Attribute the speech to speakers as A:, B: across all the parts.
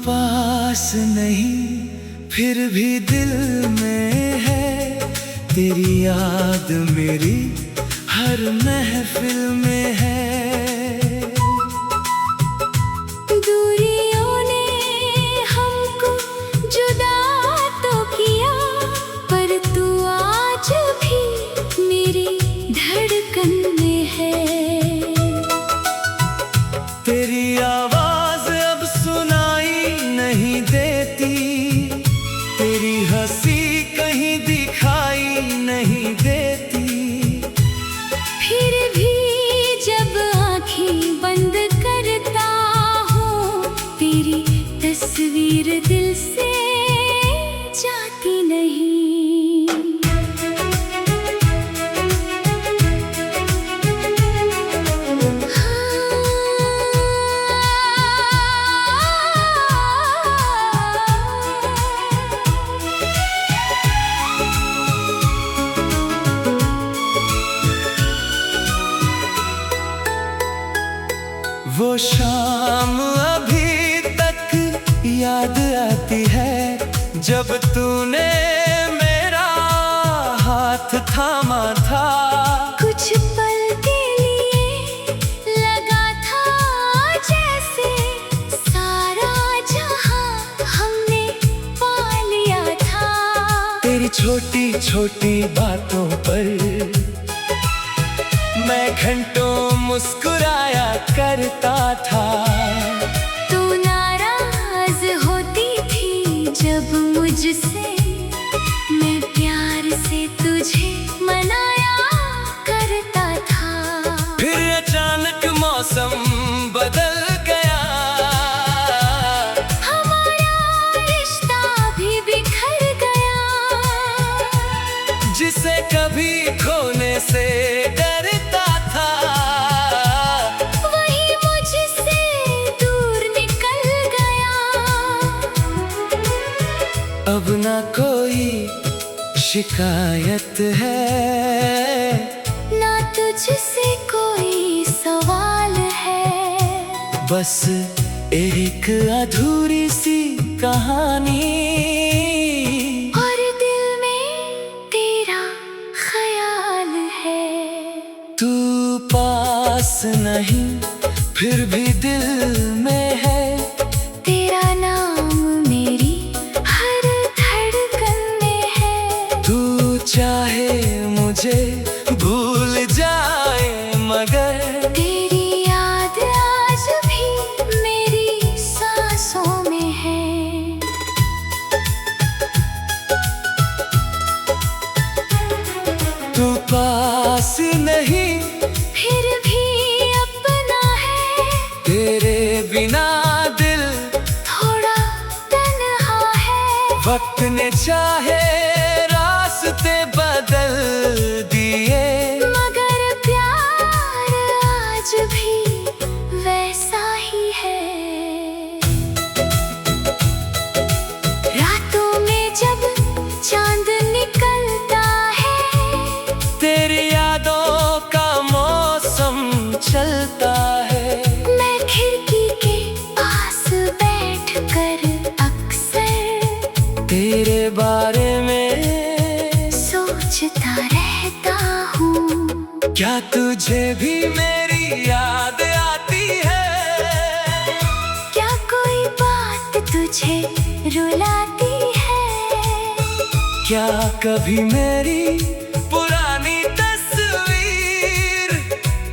A: पास नहीं फिर भी दिल में है, तेरी याद मेरी हर महफिल में है।
B: दूरियों ने हमको जुदा तो किया, पर तू आज भी मेरी धड़कन में है।
A: तेरी आवाज अब सुनाई नहीं देती, तेरी हंसी कहीं दिखाई नहीं देती।
B: फिर भी जब आँखें बंद करता हूँ, तेरी तस्वीर दिल से जाती नहीं।
A: वो शाम अभी तक याद आती है, जब तूने मेरा हाथ थामा था।
B: कुछ पल के लिए लगा था जैसे सारा जहां हमने पा लिया था।
A: तेरी छोटी छोटी बातों पर मैं घंटों मुस्कुराया करता था।
B: तू नाराज होती थी जब मुझसे, मैं प्यार से तुझे मनाया करता था।
A: फिर अचानक मौसम बदल गया,
B: हमारा रिश्ता भी बिखर गया।
A: जिसे कभी खोने से डरता था,
B: वही मुझसे दूर निकल गया।
A: अब ना कोई शिकायत है,
B: ना तुझसे कोई सवाल है।
A: बस एक अधूरी सी कहानी,
B: और दिल में तेरा ख्याल है।
A: तू पास नहीं फिर भी दिल में है,
B: तेरा नाम मेरी हर धड़कन में है।
A: तू चाहे मुझे भूल जाए मगर
B: तेरी याद आज भी मेरी सांसों में है।
A: तू पास नहीं
B: फिर भी अपना है,
A: तेरे बिना दिल
B: थोड़ा तन्हा है।
A: वक्त ने चाहे रास्ते बदल दिए,
B: मगर प्यार आज भी वैसा ही है। रातों में जब चांद निकलता है,
A: तेरी यादों का मौसम चलता है।
B: मैं खिड़की के पास बैठकर अक्सर
A: तेरे बारे में
B: सोचता रहता हूँ।
A: क्या तुझे भी मेरी याद आती है?
B: क्या कोई बात तुझे रुलाती है?
A: क्या कभी मेरी पुरानी तस्वीर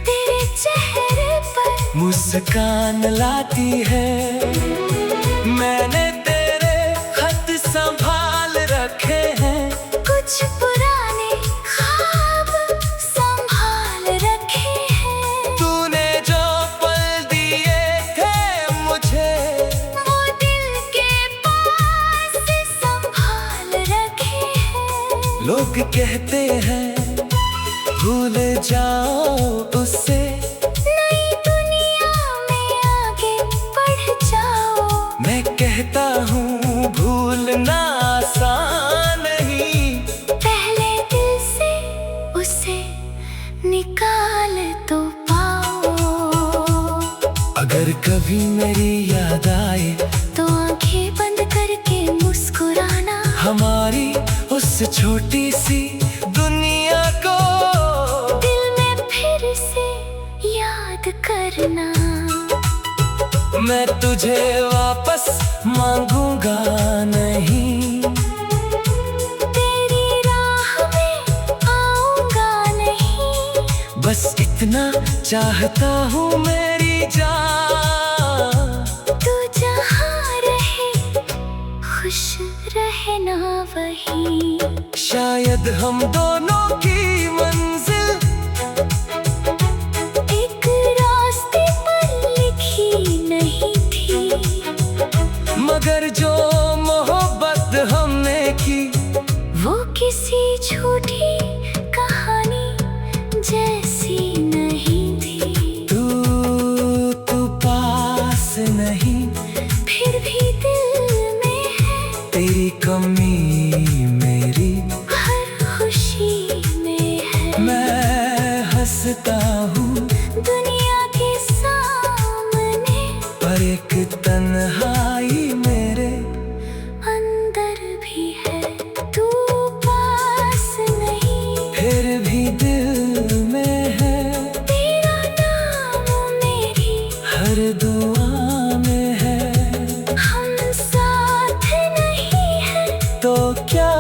B: तेरे चेहरे पर
A: मुस्कान लाती है? मैंने तेरे खत संभाल रखे हैं,
B: कुछ पुराने ख्वाब संभाल रखे हैं।
A: तूने जो पल दिए थे मुझे,
B: वो दिल के पास संभाल रखे हैं।
A: लोग लोग कहते हैं भूल जाओ उससे,
B: नई दुनिया में आगे बढ़ जाओ।
A: मैं कहता हूँ भूलना आसान नहीं,
B: पहले दिल से उसे निकाल तो पाओ।
A: अगर कभी मेरी याद आए
B: तो आंखें बंद करके मुस्कुराना,
A: हमारी उस छोटी सी दुनिया को
B: दिल में फिर से याद करना।
A: मैं तुझे वापस मांगूंगा नहीं,
B: तेरी राह में आऊंगा नहीं,
A: बस इतना चाहता हूँ मेरी जान।
B: तू जहाँ रहे खुश रहना वही।
A: शायद हम दोनों की मंजिल
B: एक रास्ते पर लिखी नहीं थी,
A: मगर जो मोहब्बत हमने की
B: वो किसी झूठी कहानी जैसी नहीं थी।
A: तू पास नहीं,
B: फिर भी दिल में है,
A: तेरी कमी मेरी
B: हर खुशी में है।
A: मैं हंसता हूँ
B: दुनिया के सामने,
A: पर एक तन्हाई मेरे
B: अंदर भी है। तू पास नहीं,
A: फिर भी दिल में है,
B: तेरा नाम मेरी
A: हर दुआ में है।
B: हम साथ नहीं है
A: तो क्या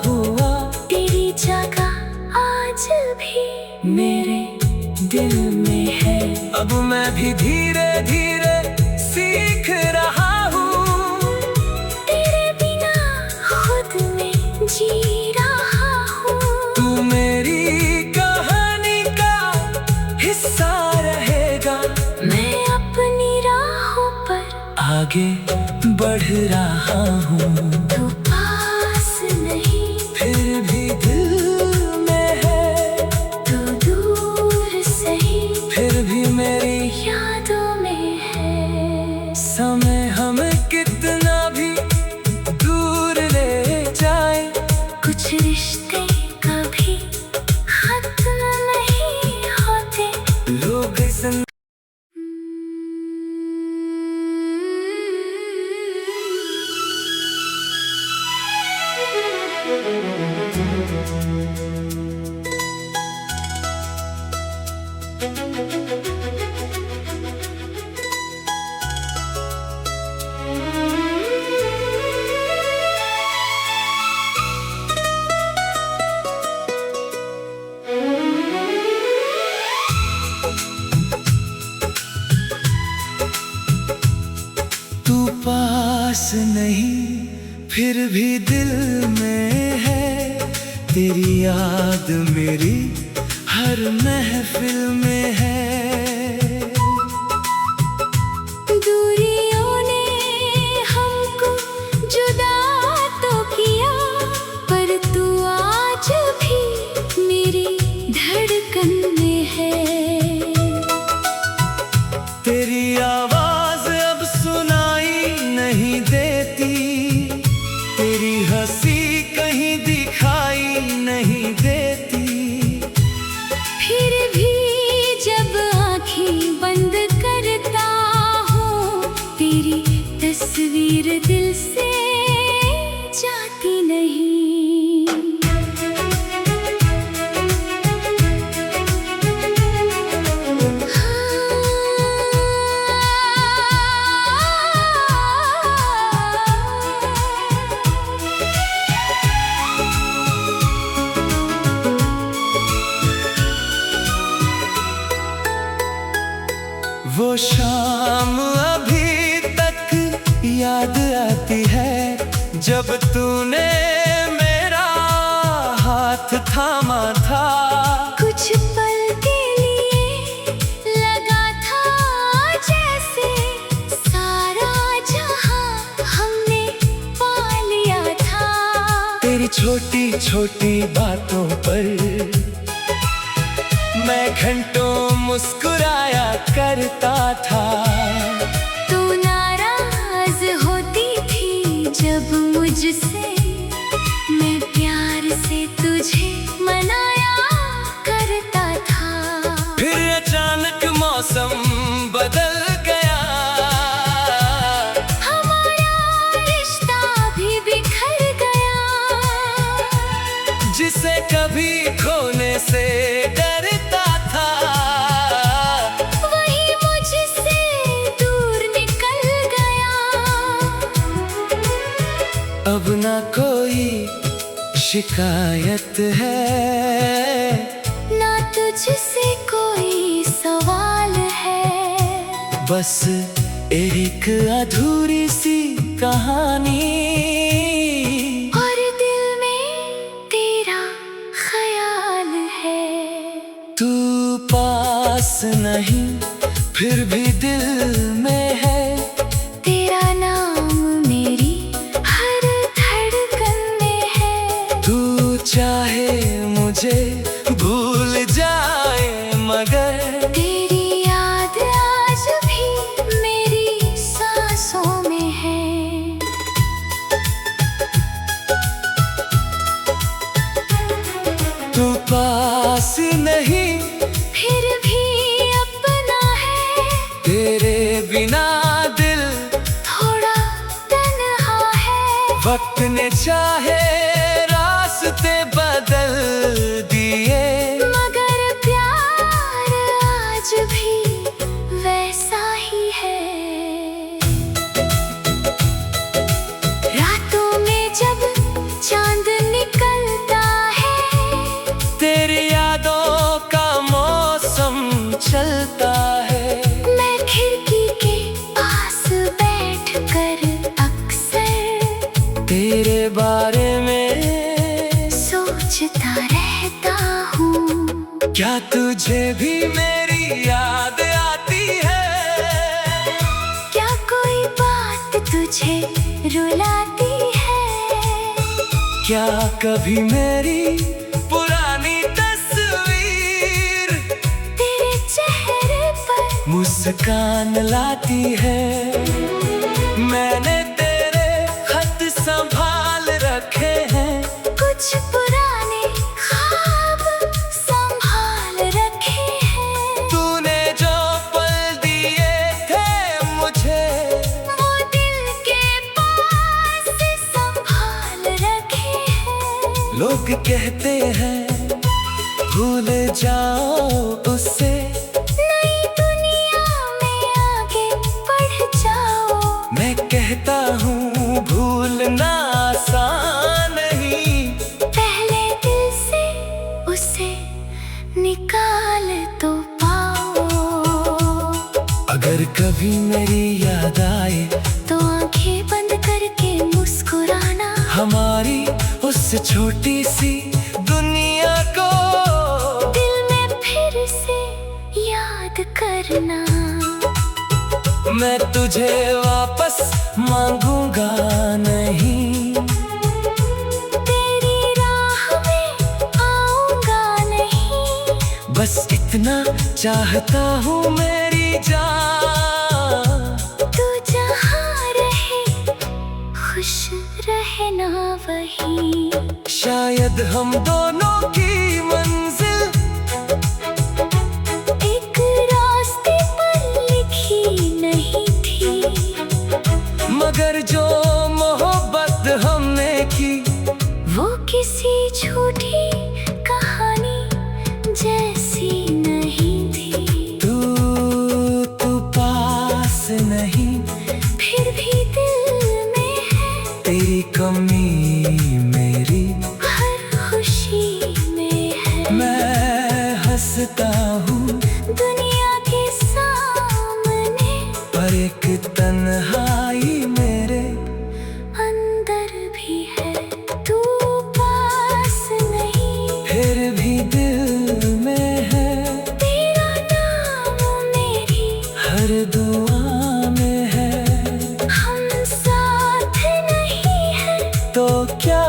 A: हुआ,
B: तेरी जगह आज भी
A: मेरे दिल में है। अब मैं भी धीरे धीरे सीख रहा हूँ,
B: तेरे बिना खुद में जी रहा हूँ।
A: तू मेरी कहानी का हिस्सा रहेगा,
B: मैं अपनी राहों पर
A: आगे बढ़ रहा हूँ।
B: तू पास नहीं,
A: फिर भी दिल में है,
B: तू दूर सही,
A: फिर भी मेरी
B: यादों में है।
A: समय हमें कितना भी दूर ले जाए,
B: कुछ रिश्ते कभी खत्म नहीं होते।
A: लोग जिंदगी तू पास नहीं, फिर भी दिल में है, तेरी याद मेरी हर महफिल में है।
B: दूरियों ने हमको जुदा तो किया, पर तू आज भी मेरी धड़कन में है।
A: तेरी आवाज अब सुनाई नहीं देती, तेरी हंसी कहीं दिखाई नहीं देती।
B: फिर भी जब आँखें बंद करता हूँ, तेरी तस्वीर दिल से जाती नहीं।
A: वो शाम अभी तक याद आती है, जब तूने मेरा हाथ थामा था।
B: कुछ पल के लिए लगा था जैसे सारा जहां हमने पा लिया था।
A: तेरी छोटी छोटी बातों पर मैं घंटों मुस्कुराया करता था।
B: तू नाराज होती थी जब मुझसे, मैं प्यार से तुझे मनाया करता था।
A: फिर अचानक मौसम बदल गया,
B: हमारा रिश्ता भी बिखर गया।
A: जिसे कभी खोने से डरता था,
B: वही मुझसे दूर निकल गया।
A: अब ना कोई शिकायत है,
B: ना तुझसे कोई सवाल है।
A: बस एक अधूरी सी कहानी,
B: और दिल में तेरा ख्याल है।
A: तू पास नहीं फिर भी दिल में है।
B: तेरा नाम मेरी हर धड़कन में है।
A: तू चाहे मुझे भूल जाए, मगर
B: तेरी याद आज भी मेरी सांसों में है।
A: तू पास नहीं
B: फिर भी अपना है।
A: तेरे बिना दिल
B: थोड़ा तन्हा है।
A: वक्त ने चाहे रास्ते बदल दिए,
B: मगर प्यार आज भी वैसा ही है। रातों में जब चांद निकलता है,
A: तेरी यादों का मौसम चलता है।
B: मैं खिड़की के पास बैठकर अक्सर
A: तेरे बारे में
B: सोचता रहता हूँ।
A: क्या तुझे भी मेरी याद आती है?
B: क्या कोई बात तुझे रुलाती है?
A: क्या कभी मेरी पुरानी तस्वीर
B: तेरे चेहरे पर
A: मुस्कान लाती है? मैंने तेरे खत संभाल रखे हैं,
B: कुछ पुराने ख्वाब संभाल रखे हैं।
A: तूने जो पल दिए थे मुझे,
B: वो दिल के पास संभाल रखे हैं।
A: लोग कहते हैं भूल जाओ उससे,
B: नई दुनिया में आगे बढ़ जाओ।
A: मैं कहता हूँ भूलना आसान नहीं।
B: पहले दिल से उसे निकाल तो पाओ।
A: अगर कभी मेरी याद आए
B: तो आंखें बंद करके मुस्कुराना।
A: हमारी उस छोटी सी दुनिया को
B: दिल में फिर से याद करना।
A: मैं तुझे वापस मांगूंगा नहीं,
B: तेरी राह में आऊंगा नहीं।
A: बस इतना चाहता हूँ मेरी जान।
B: तू जहाँ रहे खुश रहना वही।
A: शायद हम दोनों की मंजिल
B: एक रास्ते पर लिखी नहीं थी,
A: मगर जो मोहब्बत हमने की,
B: वो किसी झूठी कहानी जैसी नहीं थी।
A: तू पास नहीं
B: फिर भी दिल में है।
A: तेरी कमी मेरी
B: हर खुशी में है।
A: मैं हंसता हूँ
B: दुनिया के सामने,
A: पर एक तन्हाई मेरे
B: अंदर भी है। तू पास नहीं
A: फिर भी दिल में है।
B: तेरा नाम मेरी
A: हर दुआ में है।
B: हम साथ नहीं है
A: तो क्या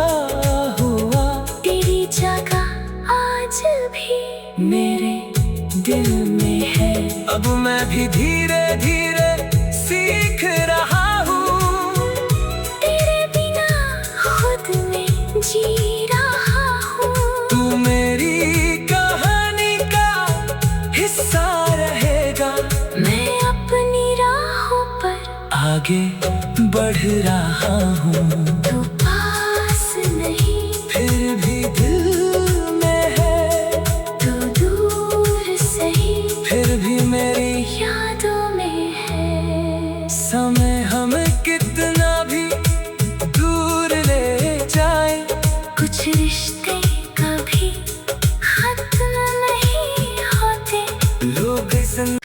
A: हुआ? अब मैं भी धीरे धीरे सीख रहा हूँ।
B: तेरे बिना खुद में जी रहा हूँ।
A: तू मेरी कहानी का हिस्सा रहेगा।
B: मैं अपनी राहों पर
A: आगे बढ़ रहा हूँ।
B: तू पास नहीं
A: फिर भी दिल में है।
B: तू दूर सही
A: फिर भी मेरी
B: यादों में है।
A: समय हमें कितना भी दूर ले जाए,
B: कुछ रिश्ते कभी खत्म नहीं होते।
A: लोग जिंदगी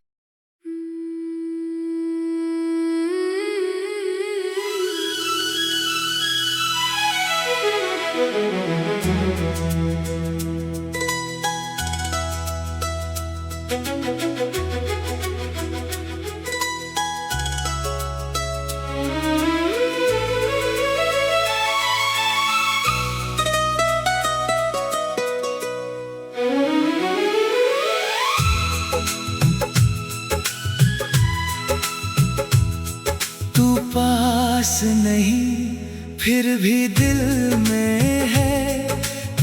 A: तू पास नहीं फिर भी दिल में है।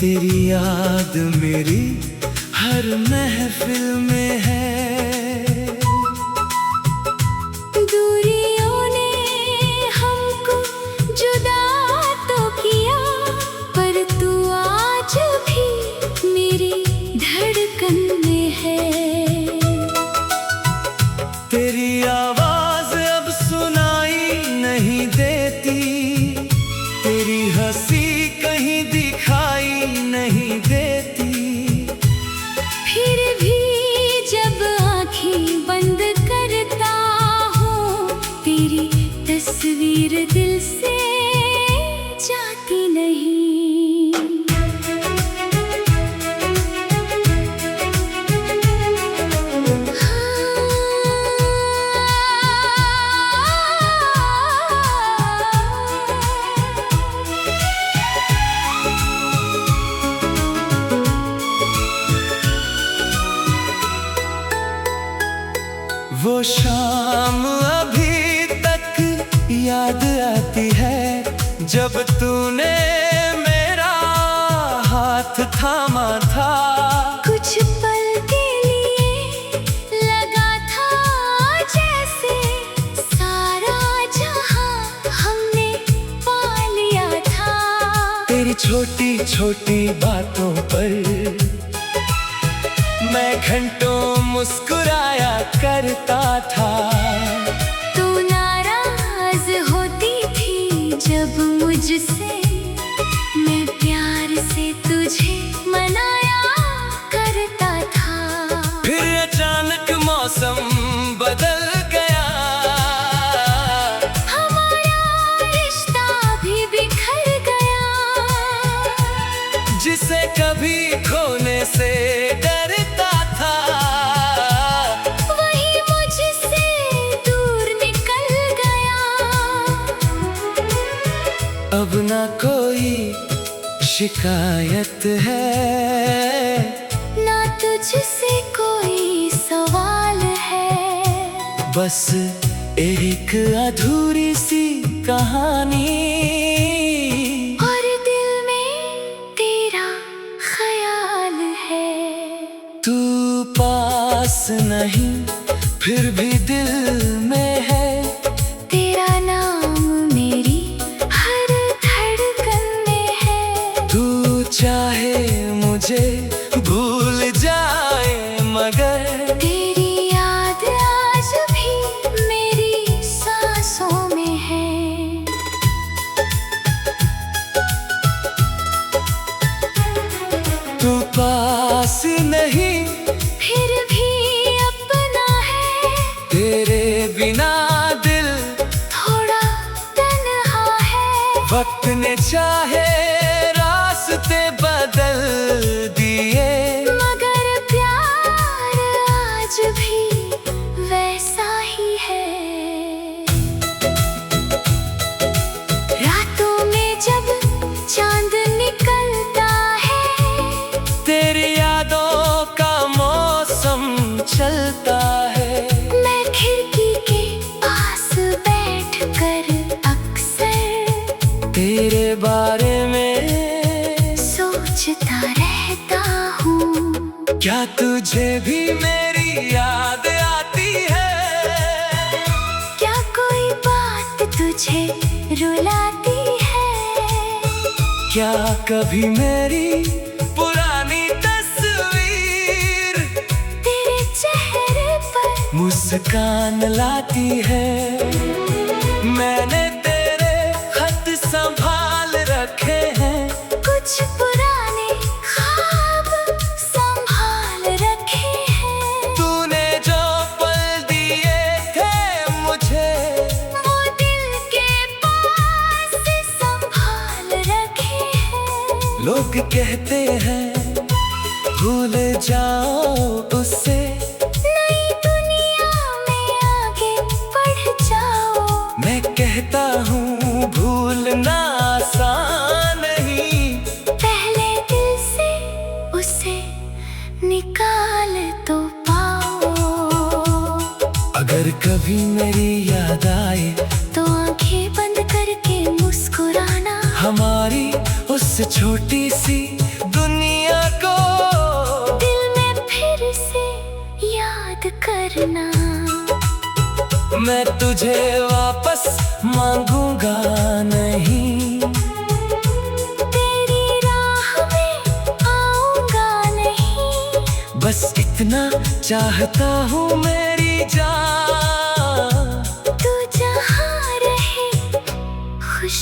A: तेरी याद मेरी हर महफिल में है।
B: दूरियों ने हमको जुदा तो किया, पर तू आज भी मेरी धड़कन में है।
A: तेरी आवाज अब सुनाई नहीं देती, तेरी हंसी कहीं दिखाई नहीं देती।
B: फिर भी जब आँखें बंद करता हूँ, तेरी तस्वीर दिल से जाती नहीं।
A: वो शाम अभी तक याद आती है, जब तूने मेरा हाथ थामा था।
B: कुछ पल के लिए लगा था जैसे सारा जहां हमने पा लिया था।
A: तेरी छोटी छोटी बातों पर मैं घंटों मुस्कुराया करता था।
B: तू नाराज होती थी जब मुझसे, मैं प्यार से तुझे मनाया करता था।
A: फिर अचानक मौसम बदल गया,
B: हमारा रिश्ता भी बिखर गया।
A: जिसे कभी खोने से डरता था,
B: वही मुझसे दूर निकल गया।
A: अब ना कोई शिकायत है,
B: ना तुझसे कोई सवाल है।
A: बस एक अधूरी सी कहानी,
B: और दिल में तेरा ख्याल है।
A: तू पास नहीं फिर भी दिल में है।
B: तेरा नाम मेरी हर धड़कन में है।
A: तू चाहे मुझे भूल जाए, मगर
B: तेरी याद आज भी मेरी सांसों में है।
A: तू पास नहीं
B: फिर भी अपना है।
A: तेरे बिना दिल
B: थोड़ा तन्हा है।
A: वक्त ने चाहे रास्ते बदल दिए,
B: मगर प्यार आज भी वैसा ही है। रातों में जब चांद निकलता है,
A: तेरी यादों का मौसम चलता है। क्या तुझे भी मेरी याद आती है?
B: क्या कोई बात तुझे रुलाती है?
A: क्या कभी मेरी पुरानी तस्वीर
B: तेरे चेहरे पर
A: मुस्कान लाती है? मैंने तेरे खत संभाल रखे हैं,
B: कुछ पुराने ख्वाब संभाल रखे हैं।
A: तूने जो पल दिए थे मुझे,
B: वो दिल के पास संभाल रखे हैं।
A: लोग कहते हैं भूल जाओ उससे,
B: नई दुनिया में आगे बढ़ जाओ।
A: मैं कहता हूँ भूलना आसान नहीं,
B: पहले दिल से उसे निकाल तो पाओ।
A: अगर कभी मेरी याद आए
B: तो आंखें बंद करके मुस्कुराना,
A: हमारी उस छोटी सी दुनिया को
B: दिल में फिर से याद करना।
A: मैं तुझे वापस मांगूंगा नहीं,
B: तेरी राह में आऊंगा नहीं।
A: बस इतना चाहता हूँ मेरी जान,
B: तू जहाँ रहे खुश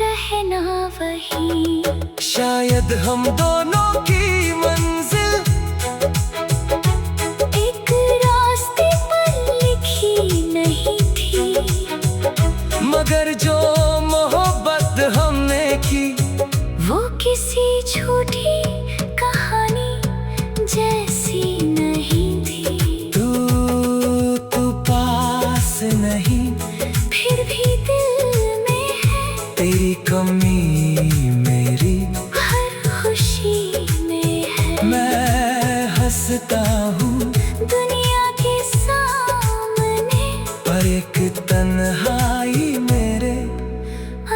B: रहना वही।
A: शायद हम दोनों की मंजिल
B: एक रास्ते पर लिखी नहीं थी,
A: मगर जो मोहब्बत हमने की
B: वो किसी झूठी कहानी जैसी नहीं थी।
A: तू पास नहीं,
B: फिर भी दिल में है,
A: तेरी कमी मेरी
B: हर खुशी में है।
A: मैं हंसता हूँ
B: दुनिया के सामने,
A: पर एक तन्हाई मेरे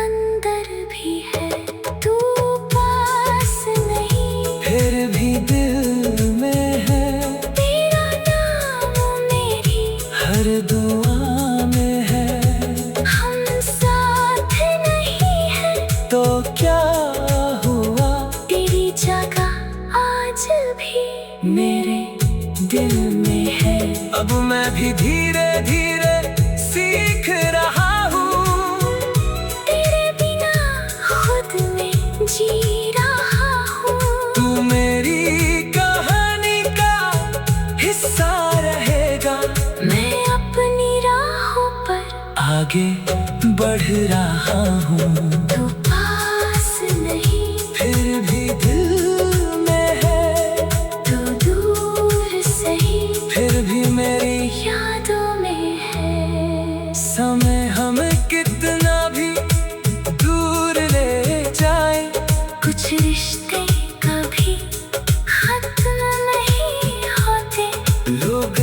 B: अंदर भी है। तू पास नहीं,
A: फिर भी दिल में है,
B: तेरा नाम मेरी
A: हर दुआ में है।
B: हम साथ नहीं है
A: तो क्या हुआ,
B: तेरी जगह आज भी
A: मेरे दिल में है। अब मैं भी धीरे धीरे सीख रहा हूँ,
B: तेरे बिना खुद में जी रहा हूँ।
A: तू मेरी कहानी का हिस्सा रहेगा,
B: मैं अपनी राहों पर
A: आगे बढ़ रहा हूँ।
B: तू पास नहीं,
A: फिर भी दिल में है,
B: तू दूर सही,
A: फिर भी मेरी
B: यादों में है।
A: समय हमें कितना भी दूर ले जाए,
B: कुछ रिश्ते कभी खत्म नहीं होते।
A: लोग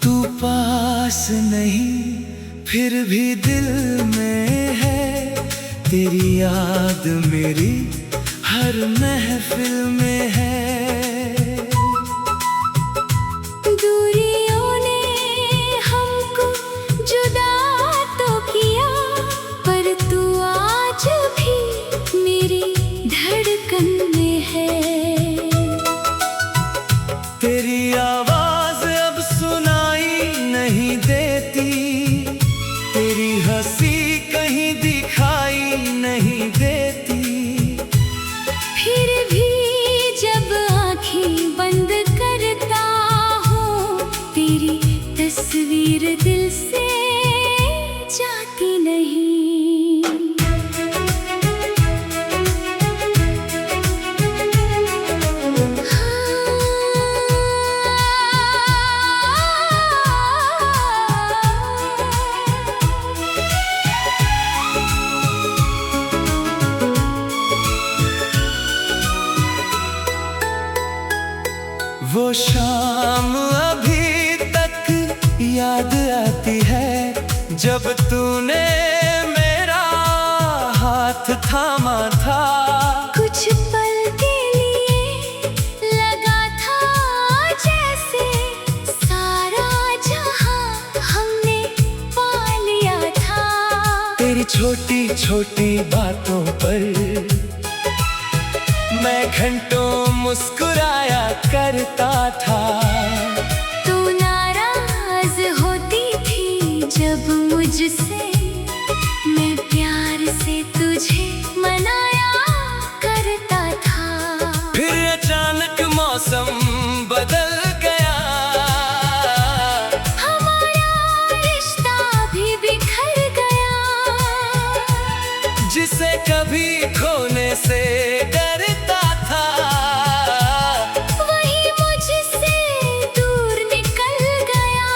A: तू पास नहीं, फिर भी दिल में है, तेरी याद मेरी हर महफिल में है।
B: दूरियों ने हमको जुदा तो किया, पर तू आज भी मेरी धड़कन में है।
A: तेरी आवाज अब सुनाई नहीं देती, तेरी हंसी कहीं दिखाई नहीं देती।
B: फिर भी जब आँखें बंद करता हूँ, तेरी तस्वीर दिल से जाती नहीं।
A: छोटी छोटी बातों पर मैं घंटों मुस्कुराया करता था।
B: तू नाराज होती थी जब मुझसे, मैं प्यार से तुझे मनाया करता था।
A: फिर अचानक मौसम बदल गया,
B: हमारा रिश्ता भी बिखर गया।
A: जिसे कभी खोने से डरता था,
B: वही मुझसे दूर निकल गया।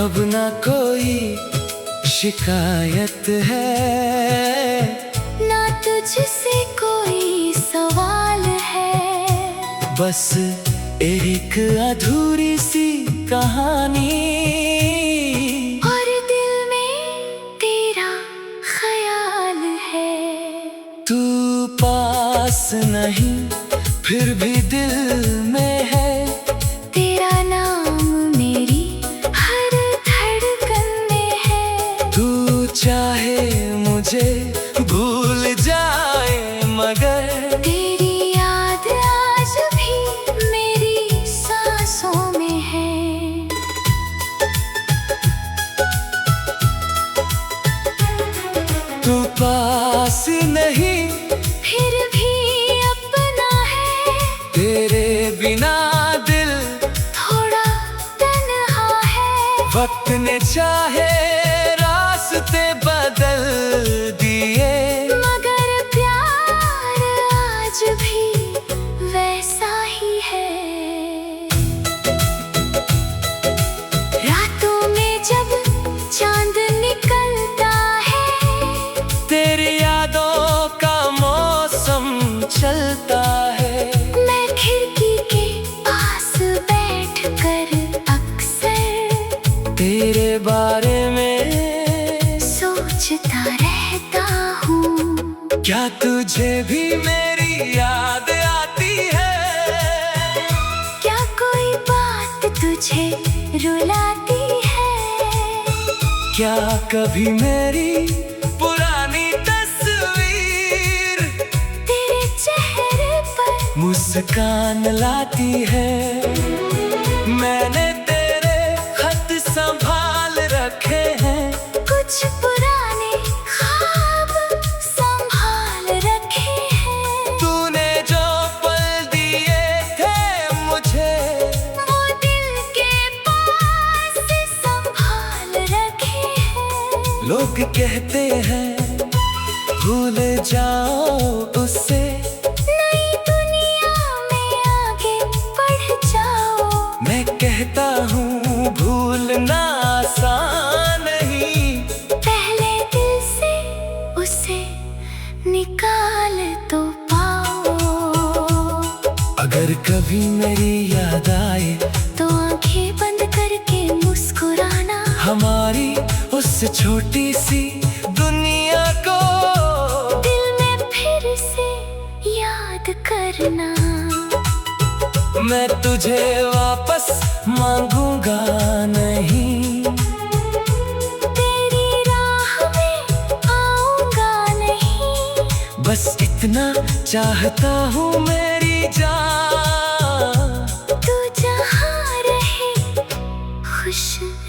A: अब ना कोई शिकायत है,
B: ना तुझसे कोई सवाल है।
A: बस एक अधूरी सी कहानी,
B: और दिल में तेरा ख्याल है।
A: तू पास नहीं फिर भी दिल में है।
B: तेरा नाम मेरी हर धड़कन में है।
A: तू चाहे मुझे भूल जाए, मगर
B: तेरी याद आज भी मेरी सांसों में है।
A: तू पास नहीं
B: फिर भी अपना है।
A: तेरे बिना दिल
B: थोड़ा तन्हा है।
A: वक्त ने चाहे रास्ते बदल दिए,
B: मगर प्यार आज भी वैसा ही है। रातों में जब चांद निकलता है,
A: तेरी यादों का मौसम चलता है।
B: मैं खिड़की के पास बैठकर अक्सर
A: तेरे बारे में
B: सोचता रहता हूँ।
A: क्या तुझे भी मेरी याद आती है?
B: क्या कोई बात तुझे रुलाती है?
A: क्या कभी मेरी पुरानी तस्वीर
B: तेरे चेहरे पर
A: मुस्कान लाती है? मैंने तेरे खत संभाल रखे हैं,
B: कुछ पुराने ख्वाब संभाल रखे हैं।
A: तूने जो पल दिए थे मुझे,
B: वो दिल के पास संभाल रखे हैं।
A: लोग कहते हैं भूल जाओ उससे,
B: नई दुनिया में आगे बढ़ जाओ।
A: मैं कहता हूँ भूलना आसान नहीं।
B: पहले दिल से उसे निकाल तो पाओ।
A: अगर कभी मेरी याद आए
B: तो आंखें बंद करके मुस्कुराना,
A: हमारी उस छोटी सी दुनिया को
B: दिल में फिर से याद करना।
A: मैं तुझे वापस मांगूंगा नहीं,
B: तेरी राह में आऊंगा नहीं।
A: बस इतना चाहता हूँ मेरी जान।
B: तू जहाँ रहे खुश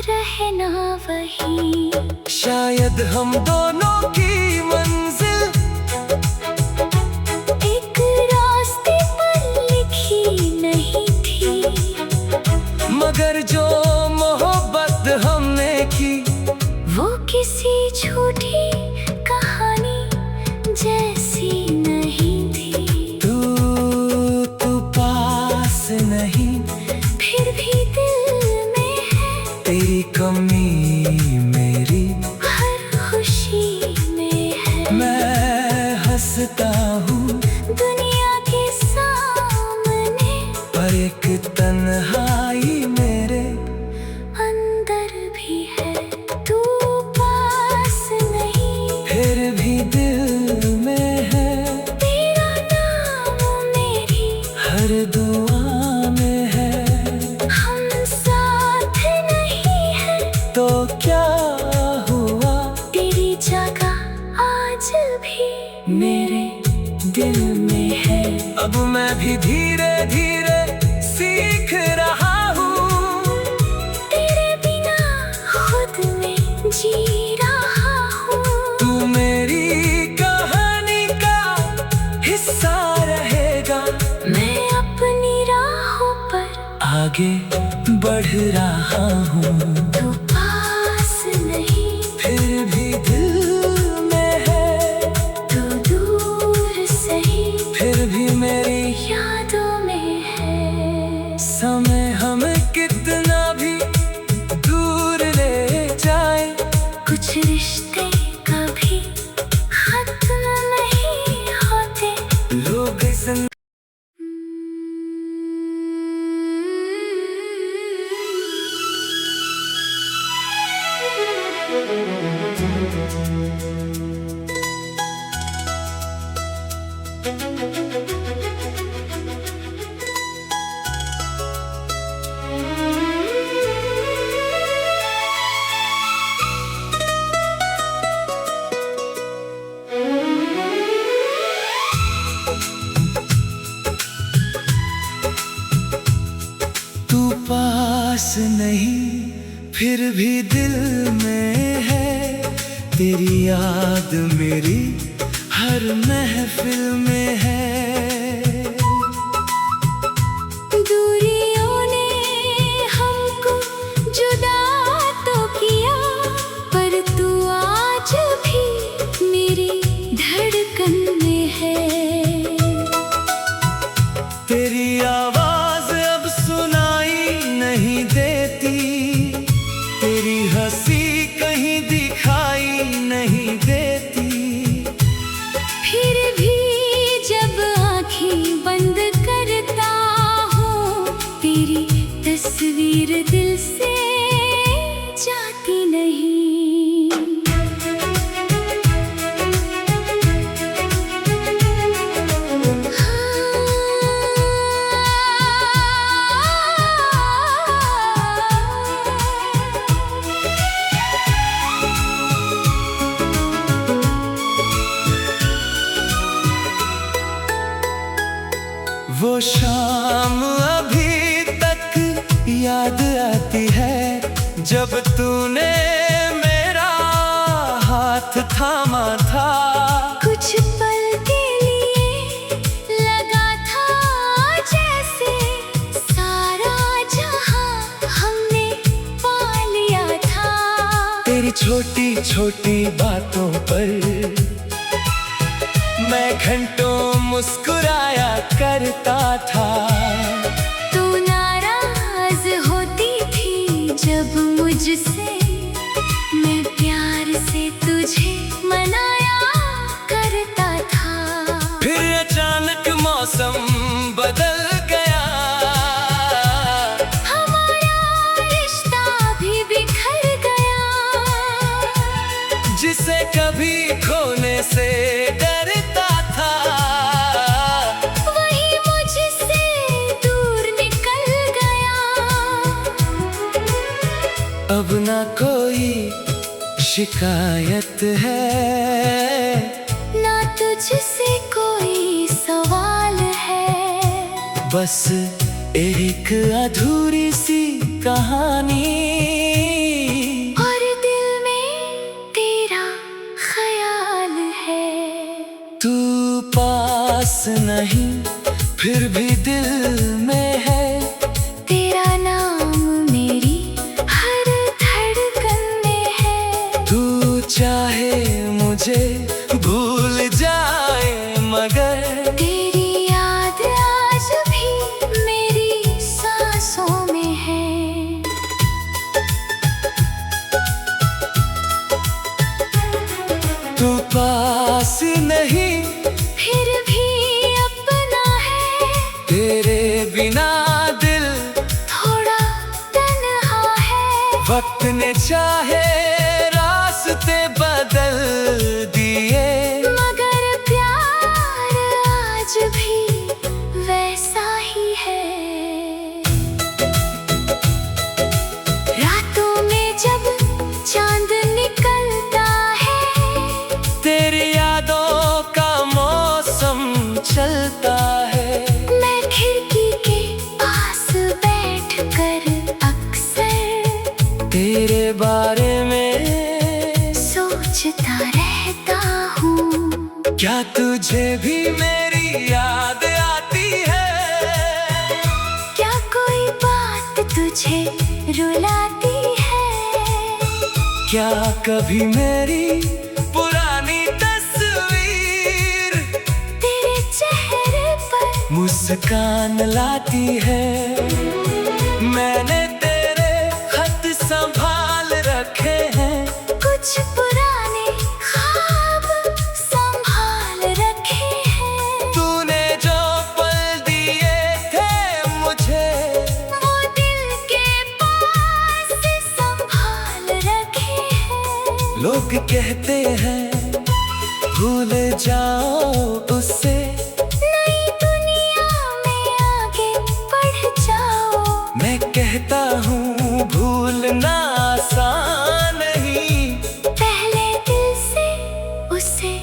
B: रहना वही।
A: शायद हम दोनों की मंजिल
B: एक रास्ते पर लिखी नहीं थी,
A: मगर जो मोहब्बत हमने की,
B: वो किसी झूठी कहानी जैसी नहीं थी।
A: तू पास नहीं
B: फिर भी दिल में है।
A: तेरी कमी मेरी
B: हर खुशी में है।
A: मैं हंसता हूँ
B: दुनिया के सामने,
A: पर एक तन्हाई मेरे
B: अंदर भी है। तू पास नहीं
A: फिर भी दिल में है।
B: तेरा नाम मेरी
A: हर दुआ में है।
B: हम साथ नहीं है
A: तो क्या हुआ? अब मैं भी धीरे धीरे सीख रहा हूँ।
B: तेरे बिना खुद में जी रहा हूँ।
A: तू मेरी कहानी का हिस्सा रहेगा।
B: मैं अपनी राहों पर
A: आगे बढ़ रहा हूँ।
B: तू पास नहीं
A: फिर भी दिल में है।
B: तू दूर सही
A: फिर भी मेरी
B: यादों में है।
A: समय हमें कितना भी दूर ले जाए,
B: कुछ रिश्ते कभी खत्म नहीं होते।
A: लोग जिंदगी तू पास नहीं फिर भी दिल में है। तेरी याद मेरी हर महफिल में है।
B: दूरियों ने हमको जुदा तो किया, पर तू आज भी मेरी धड़कन में है।
A: तेरी आवाज अब सुनाई नहीं देती, तेरी हंसी कहीं दिखाई नहीं देती।
B: फिर भी जब आँखें बंद करता हूँ, तेरी तस्वीर दिल से जाती नहीं।
A: वो शाम अभी तक याद आती है, जब तूने मेरा हाथ थामा था।
B: कुछ पल के लिए लगा था जैसे सारा जहां हमने पा लिया था।
A: तेरी छोटी छोटी बातों पर मैं घंटों मुस्कुराया करता था।
B: तू नाराज होती थी जब मुझसे, मैं प्यार से तुझे मनाया करता था।
A: फिर अचानक मौसम बदल गया,
B: हमारा रिश्ता भी बिखर गया।
A: जिसे कभी खोने से डरता था,
B: वही मुझसे दूर निकल गया।
A: अब ना कोई शिकायत है,
B: ना तुझसे कोई सवाल है।
A: बस एक अधूरी सी कहानी,
B: और दिल में तेरा ख्याल है।
A: तू पास नहीं फिर भी दिल में है।
B: तेरा नाम मेरी हर धड़कन में है।
A: तू चाहे मुझे भूल जाए, मगर
B: तेरी याद आज भी मेरी सांसों में है।
A: तू पास नहीं
B: फिर भी अपना है।
A: तेरे बिना दिल
B: थोड़ा तन्हा है।
A: वक्त ने चाहे रास्ते बदल दिए,
B: मगर प्यार आज भी वैसा ही है। रातों में जब चांद निकलता है,
A: तेरी यादों का मौसम चलता है। क्या तुझे भी मेरी याद आती है?
B: क्या कोई बात तुझे रुलाती है?
A: क्या कभी मेरी पुरानी तस्वीर
B: तेरे चेहरे पर
A: मुस्कान लाती है? मैंने तेरे खत संभाल रखे हैं,
B: कुछ पुराने ख्वाब संभाल रखे हैं।
A: तूने जो पल दिए थे मुझे,
B: वो दिल के पास संभाल रखे हैं।
A: लोग कहते हैं भूल जाओ उससे,
B: नई दुनिया में आगे बढ़ जाओ।
A: मैं कहता हूँ भूलना आसान नहीं,
B: पहले दिल से उसे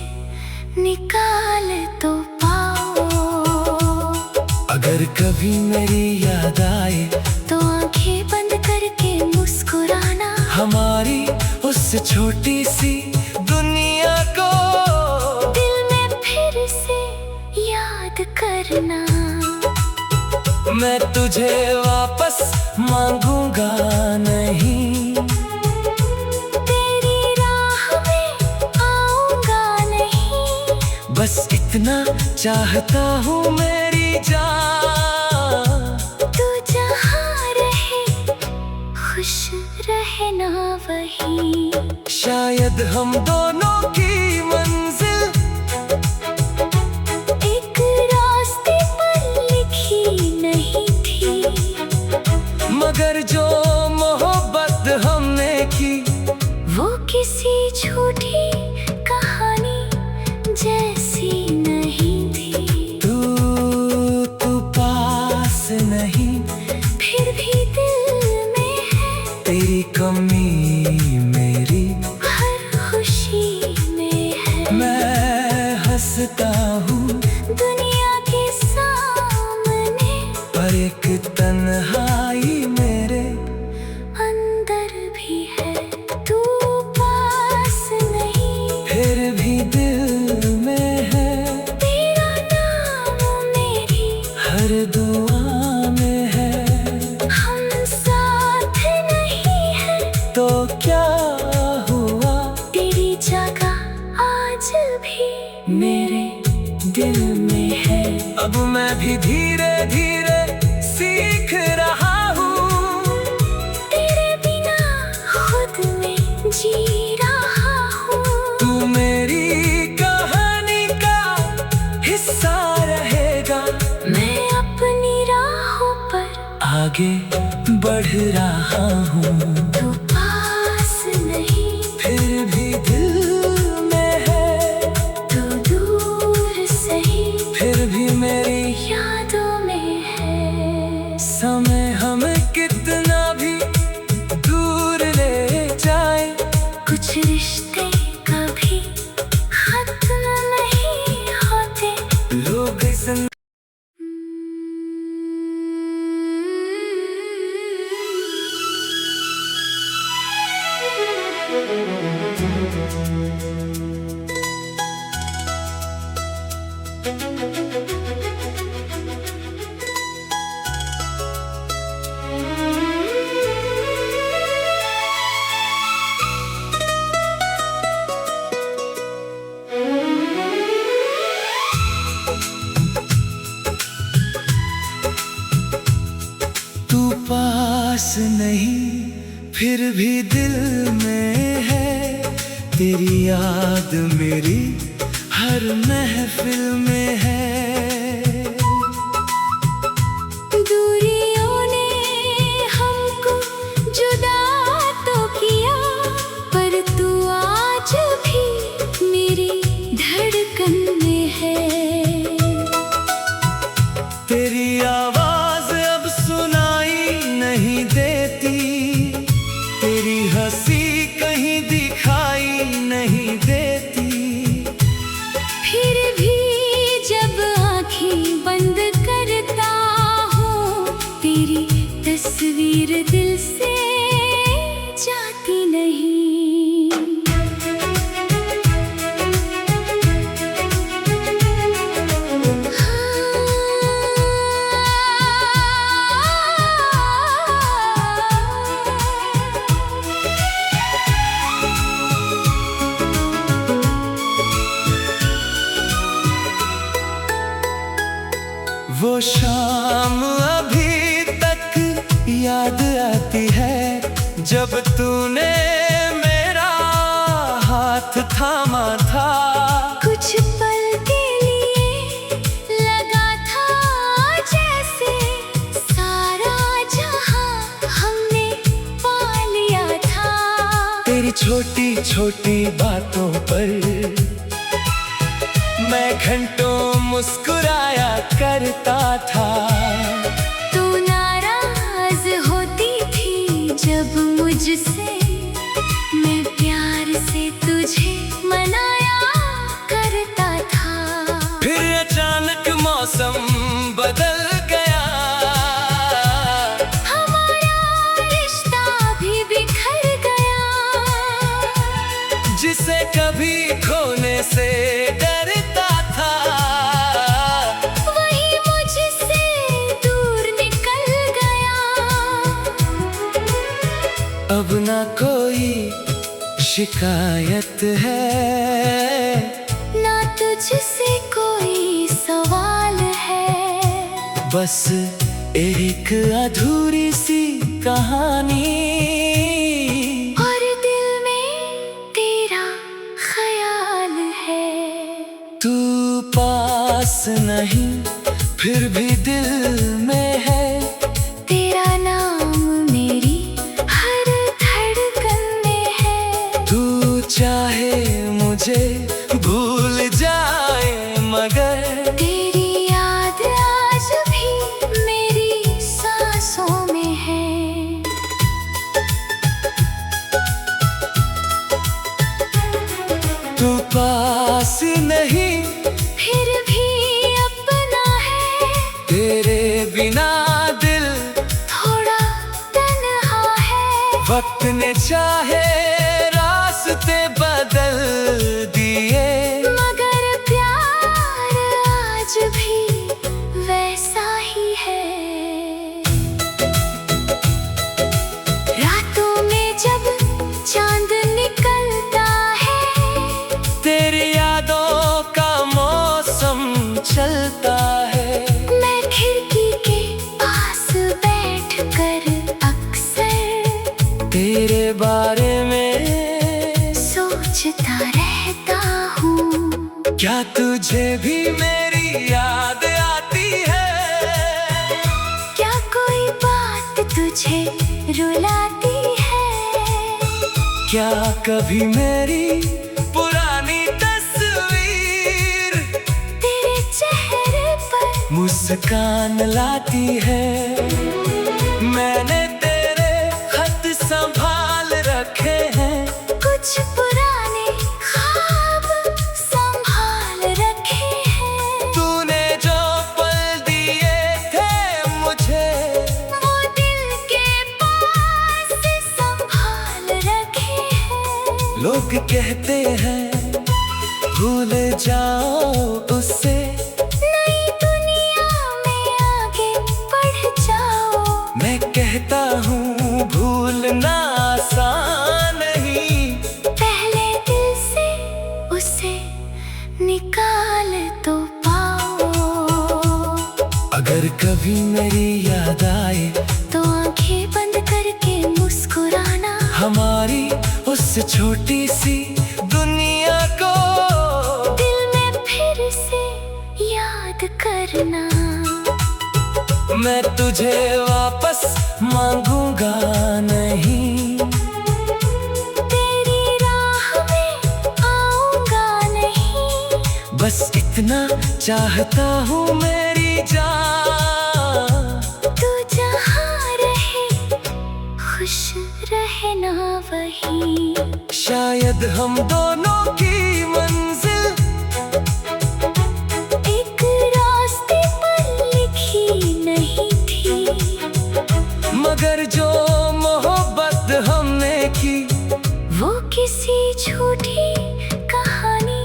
B: निकाल तो पाओ।
A: अगर कभी मेरी याद आए
B: तो आंखें बंद करके मुस्कुराना,
A: हमारी उस छोटी सी दुनिया को
B: दिल में फिर से याद करना।
A: मैं तुझे वापस मांगूंगा नहीं,
B: तेरी राह में आऊंगा नहीं।
A: बस इतना चाहता हूँ मेरी जान,
B: तू जहाँ रहे खुश रहना वही।
A: शायद हम दोनों की मंजिल
B: एक रास्ते पर लिखी नहीं थी,
A: मगर जो मोहब्बत हमने की
B: वो किसी झूठी कहानी जैसी नहीं थी।
A: तू पास नहीं,
B: फिर भी दिल में है,
A: तेरी कमी मेरी
B: हर खुशी में है।
A: मैं हंसता हूँ
B: दुनिया के सामने,
A: पर एक तन्हाई मेरे
B: अंदर भी है। तू पास नहीं,
A: फिर भी दिल में है,
B: तेरा नाम मेरी
A: हर दुआ में है।
B: हम साथ नहीं है
A: तो क्या हुआ,
B: तेरी जगह आज भी
A: मेरे दिल में है। अब मैं भी धीरे धीरे सीख रहा हूँ,
B: तेरे बिना खुद में जी रहा हूँ।
A: तू मेरी कहानी का हिस्सा रहेगा,
B: मैं अपनी राहों पर
A: आगे बढ़ रहा हूँ।
B: तू पास नहीं,
A: फिर भी दिल में है,
B: तू दूर सही,
A: फिर भी मेरी
B: यादों में है।
A: समय हमें कितना भी दूर ले जाए,
B: कुछ रिश्ते कभी खत्म नहीं होते।
A: लोग जिंदगी तू पास नहीं, फिर भी दिल में है, तेरी याद मेरी हर महफिल में है।
B: दूरियों ने हमको जुदा तो किया, पर तू आज भी मेरी धड़कन में है।
A: तेरी आवाज अब सुनाई नहीं देती, तेरी हंसी कहीं दिखाई नहीं देती।
B: फिर भी जब आँखें बंद करता हूँ, तेरी तस्वीर दिल से जाती नहीं।
A: याद आती है जब तूने मेरा हाथ थामा था।
B: कुछ पल के लिए लगा था जैसे सारा जहां हमने पा लिया था।
A: तेरी छोटी छोटी बातों पर मैं घंटों मुस्कुराया करता था।
B: तू नाराज होती थी जब मुझसे, मैं प्यार से तुझे मनाया करता था।
A: फिर अचानक मौसम बदल गया,
B: हमारा रिश्ता भी बिखर गया।
A: जिसे कभी खोने से डरता था
B: वही मुझसे दूर निकल गया।
A: अब ना कोई शिकायत है,
B: ना तुझसे कोई सवाल है।
A: बस एक अधूरी सी कहानी
B: और दिल में तेरा ख्याल है।
A: तू पास नहीं फिर भी दिल में है।
B: तेरा नाम मेरी हर धड़कन में है।
A: तू चाहे मुझे भूल जाए मगर
B: तेरी याद आज भी मेरी सांसों में है।
A: तू पास नहीं
B: फिर भी अपना है।
A: तेरे बिना दिल
B: थोड़ा तन्हा है।
A: वक्त ने चाहे रास्ते बदल दिए,
B: मगर प्यार आज भी वैसा ही है। रातों में जब चांद निकलता है,
A: तेरी यादों का मौसम चलता है।
B: मैं खिड़की के पास बैठकर अक्सर
A: तेरे बारे में
B: सोचता रहता हूँ।
A: क्या तुझे भी मेरी याद आती है?
B: क्या कोई बात तुझे रुलाती है?
A: क्या कभी मेरी पुरानी तस्वीर
B: तेरे चेहरे पर
A: मुस्कान लाती है? मैंने तेरे खत संभाल रखे हैं,
B: कुछ पुराने ख्वाब संभाल रखे हैं।
A: तूने जो पल दिए थे मुझे,
B: वो दिल के पास संभाल रखे हैं।
A: लोग कहते हैं भूल जाओ उससे,
B: नई दुनिया में आगे बढ़ जाओ।
A: मैं कहता हूँ भूलना आसान नहीं।
B: पहले दिल से उसे निकाल तो पाओ।
A: अगर कभी मेरी याद आए
B: तो आंखें बंद करके मुस्कुराना।
A: हमारी उस छोटी सी दुनिया को
B: दिल में फिर से याद करना।
A: मैं तुझे वापस मांगूंगा नहीं,
B: तेरी राह में आऊंगा नहीं।
A: बस इतना चाहता हूँ मेरी जान।
B: तू जहाँ रहे खुश रहना वही।
A: शायद हम दोनों की मंजिल
B: एक रास्ते पर लिखी नहीं थी,
A: मगर जो मोहब्बत हमने की
B: वो किसी झूठी कहानी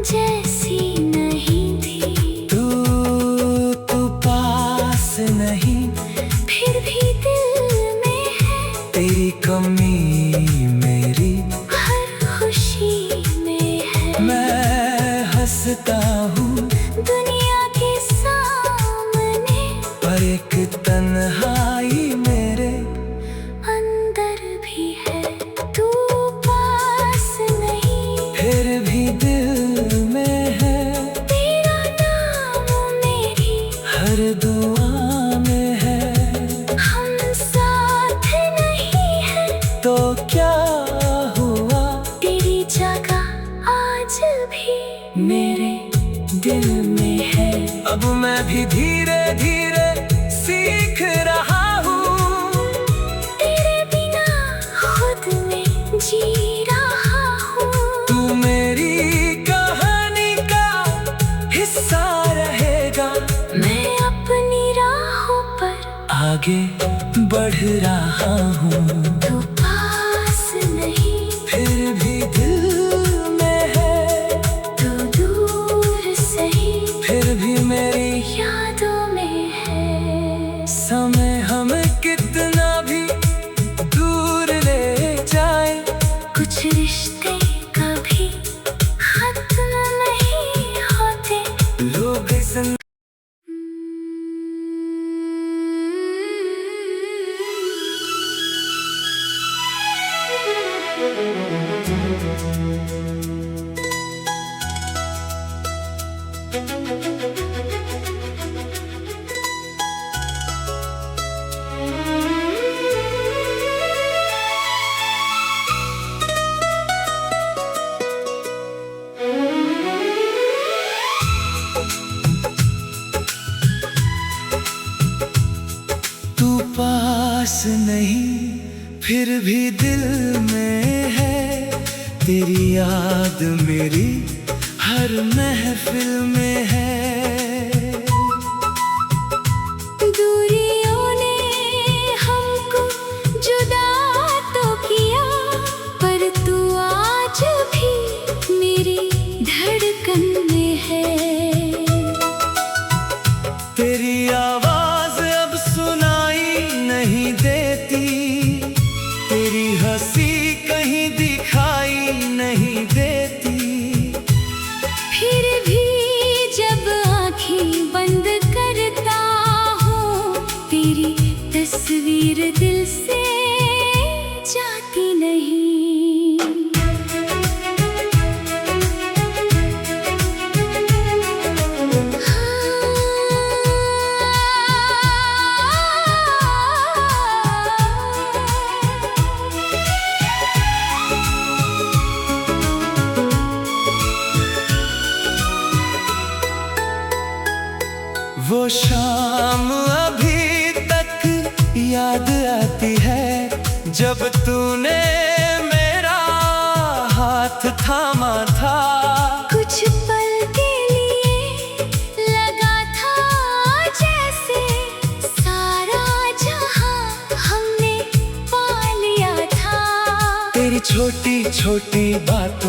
B: जैसी नहीं थी।
A: तू पास नहीं
B: फिर भी दिल में है।
A: तेरी कमी मेरी
B: हर खुशी में है।
A: मैं हंसता हूँ
B: दुनिया के सामने,
A: पर एक तन्हाई मेरे अब मैं भी धीरे धीरे सीख रहा हूँ।
B: तेरे बिना खुद में जी रहा हूँ।
A: तू मेरी कहानी का हिस्सा रहेगा।
B: मैं अपनी राहों पर
A: आगे बढ़ रहा हूँ।
B: तू पास नहीं
A: फिर भी दिल में है।
B: तू दूर सही
A: फिर भी मेरी
B: यादों में है।
A: समय हमें कितना भी दूर ले जाए,
B: कुछ रिश्ते कभी खत्म नहीं होते।
A: लोग जिंदगी तू पास नहीं फिर भी दिल में है। तेरी याद मेरी हर महफिल में है।
B: दूरियों ने हमको जुदा तो किया, पर तू आज भी मेरी धड़कन में है।
A: तेरी आवाज अब सुनाई नहीं देती, तेरी हंसी कहीं दिखाई नहीं देती।
B: फिर भी जब आँखें बंद करता हूँ, तेरी तस्वीर दिल से जाती नहीं।
A: वो शाम अभी तक याद आती है, जब तूने मेरा हाथ थामा था।
B: कुछ पल के लिए लगा था जैसे सारा जहां हमने पा लिया था।
A: तेरी छोटी छोटी बातों